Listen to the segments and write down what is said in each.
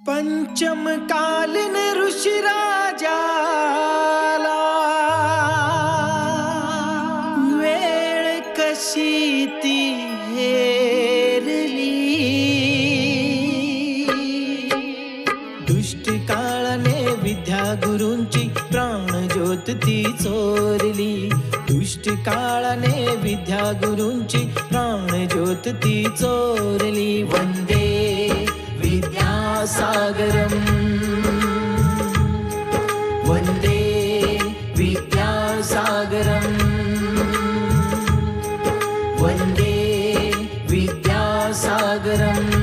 पंचमकालीन ऋषिराजाला वेळ कशी ती हेरली, दुष्ट काळाने विद्या गुरूंची प्राणज्योत ती चोरली, दुष्ट काळाने विद्या गुरूंची प्राणज्योत ती चोरली. वंदे विद्यासागरम्, वंदे विद्यासागरम्, वंदे विद्यासागरम्.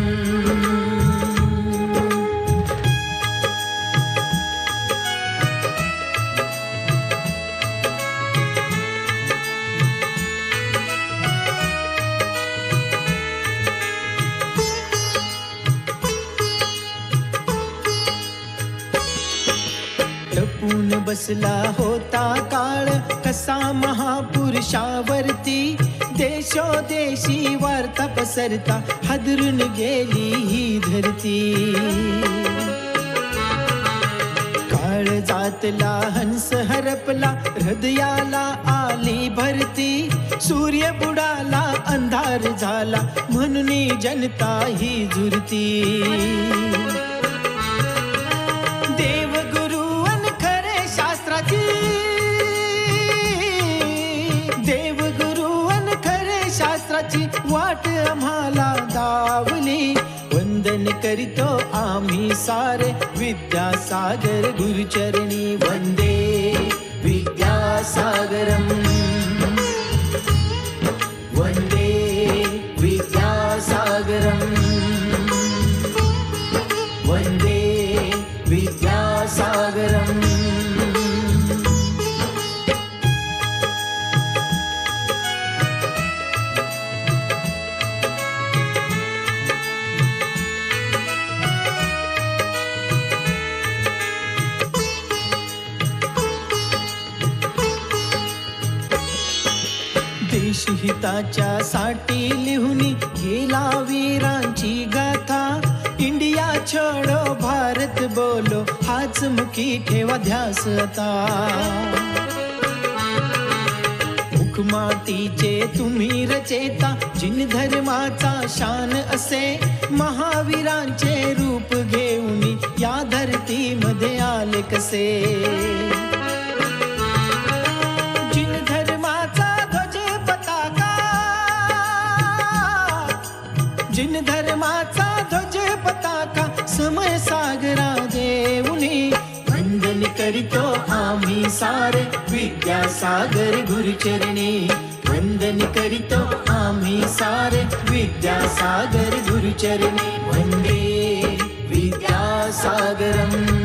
टपून बसला होता काळ कसा महापुरुषावरती, देशोदेशी वार्ता पसरता हादरून गेली ही धरती. काळ जातला हंस हरपला हृदयाला आली भरती, सूर्य बुडाला अंधार झाला म्हणून जनता ही झुरती. देवगुरु देवगुरु अन खरे शास्त्राची वाट आम्हाला दावली, वंदन करीतो आम्ही सारे विद्यासागर गुरुचरणी. वंदे विद्यासागरम्, वंदे विद्यासागरम्, वंदे विद्यासागरम्. देशहिताच्या साठी लिहुनी गेला वीरांची गाथा, इंडिया छोडो भारत बोलो हाच मुखी ठेवा ध्यास आता. मुखमातीचे तुम्ही रचेता जिन धर्माचा शान असे, महावीरांचे रूप घेऊन या धरती मध्ये आले कसे. जिन धर्माचा ध्वज पताका, जिन धर्माचा ध्वज पताका समय सागरा देऊनी, वंदन करीतो आम्ही सारे विद्यासागर गुरुचरणी. वंदन करीतो आम्ही सारे विद्यासागर गुरुचरणी. वंदे विद्यासागरम्.